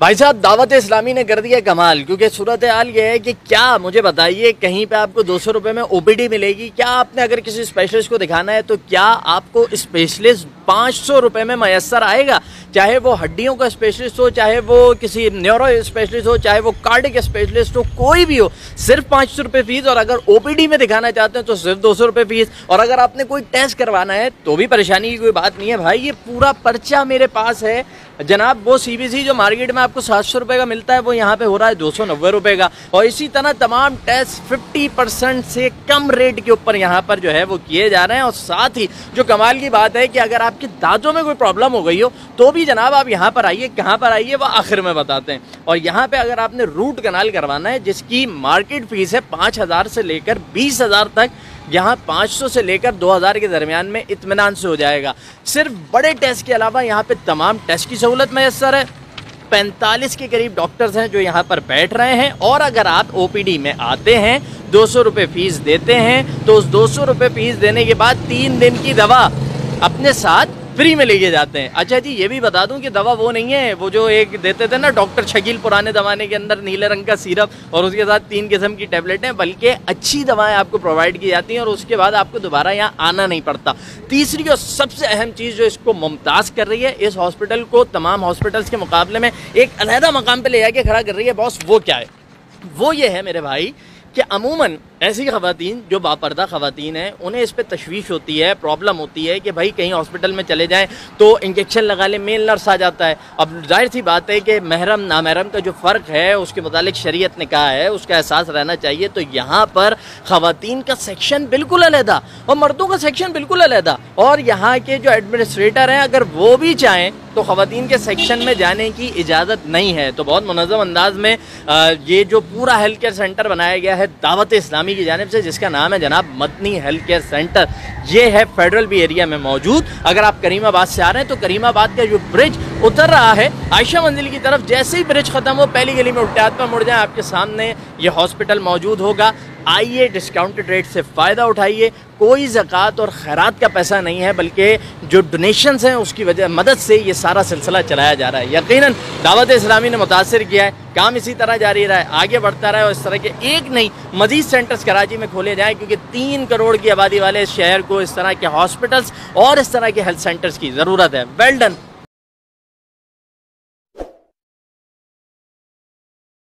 भाई साहब दावत इस्लामी ने कर दिया कमाल, क्योंकि सूरत हाल ये है कि क्या मुझे बताइए, कहीं पे आपको 200 रुपये में ओपीडी मिलेगी क्या? आपने अगर किसी स्पेशलिस्ट को दिखाना है तो क्या आपको स्पेशलिस्ट 500 रुपये में मैसर आएगा? चाहे वो हड्डियों का स्पेशलिस्ट हो, चाहे वो किसी न्यूरो स्पेशलिस्ट हो, चाहे वो कार्डिक स्पेशलिस्ट हो, कोई भी हो, सिर्फ 500 रुपये फीस। और अगर ओपीडी में दिखाना चाहते हैं तो सिर्फ 200 रुपये फीस। और अगर आपने कोई टेस्ट करवाना है तो भी परेशानी की कोई बात नहीं है भाई, ये पूरा पर्चा मेरे पास है जनाब। वो सीबीसी जो मार्केट में आपको 700 रुपये का मिलता है वो यहाँ पे हो रहा है 290 रुपये का। और इसी तरह तमाम टेस्ट 50% से कम रेट के ऊपर यहाँ पर जो है वो किए जा रहे हैं। और साथ ही जो कमाल की बात है कि अगर आपके दांतों में कोई प्रॉब्लम हो गई हो तो भी जनाब आप यहाँ पर आइए। कहाँ पर आइए वो आखिर में बताते हैं। और यहाँ पे अगर आपने रूट कनाल करवाना है जिसकी मार्केट फीस है 5,000 से लेकर 20,000 तक, यहाँ 500 से लेकर 2,000 के दरमियान में इत्मीनान से हो जाएगा। सिर्फ बड़े टेस्ट के अलावा यहाँ पे तमाम टेस्ट की सहूलत मैसर है। 45 के करीब डॉक्टर्स हैं जो यहाँ पर बैठ रहे हैं। और अगर आप ओपीडी में आते हैं, 200 रुपये फीस देते हैं, तो उस 200 रुपये फीस देने के बाद 3 दिन की दवा अपने साथ फ्री में लेके जाते हैं। अच्छा जी, ये भी बता दूं कि दवा वो नहीं है वो जो एक देते थे ना डॉक्टर शकील पुराने ज़माने के अंदर, नीले रंग का सिरप और उसके साथ 3 किस्म की टेबलेटें, बल्कि अच्छी दवाएं आपको प्रोवाइड की जाती हैं और उसके बाद आपको दोबारा यहाँ आना नहीं पड़ता। तीसरी और सबसे अहम चीज़ जो इसको मुमताज़ कर रही है, इस हॉस्पिटल को तमाम हॉस्पिटल्स के मुकाबले में एक अलहदा मकाम पर ले जाके खड़ा कर रही है बॉस, वो क्या है? वो ये है मेरे भाई कि अमूमन ऐसी ख़वातीन जो बापर्दा ख़वातीन हैं उन्हें इस पर तशवीश होती है, प्रॉब्लम होती है कि भाई कहीं हॉस्पिटल में चले जाएं तो इंजेक्शन लगा ले, मेल नर्स आ जाता है। अब जाहिर सी बात है कि महरम नामहरम का जो फ़र्क है उसके मुतालिक शरीयत ने कहा है, उसका एहसास रहना चाहिए। तो यहाँ पर ख़वातीन का सेक्शन बिल्कुल अलहदा और मर्दों का सेक्शन बिल्कुल अलहदा। और यहाँ के जो एडमिनिस्ट्रेटर हैं अगर वो भी चाहें तो ख़वातीन के सेक्शन में जाने की इजाज़त नहीं है। तो बहुत मुनज़्ज़म अंदाज में ये जो पूरा हेल्थ केयर सेंटर बनाया गया है दावत इस्लामी की जानिब से, जिसका नाम है जनाब मदनी हेल्थ केयर सेंटर, ये है फेडरल बी एरिया में मौजूद। अगर आप करीमाबाद से आ रहे हैं तो करीमाबाद का जो ब्रिज उतर रहा है आयशा मंजिल की तरफ, जैसे ही ब्रिज ख़त्म हो पहली गली में उल्टे हाथ पर मुड़ जाए, आपके सामने ये हॉस्पिटल मौजूद होगा। आइए, डिस्काउंटेड रेट से फ़ायदा उठाइए। कोई ज़कात और खैरात का पैसा नहीं है, बल्कि जो डोनेशंस हैं उसकी वजह मदद से ये सारा सिलसिला चलाया जा रहा है। यकीनन दावत इस्लामी ने मुतासर किया है, काम इसी तरह जारी रहा है, आगे बढ़ता रहा है और इस तरह के एक नहीं मज़ीद सेंटर्स कराची में खोले जाएँ, क्योंकि 3 करोड़ की आबादी वाले इस शहर को इस तरह के हॉस्पिटल्स और इस तरह के हेल्थ सेंटर्स की ज़रूरत है। Well done.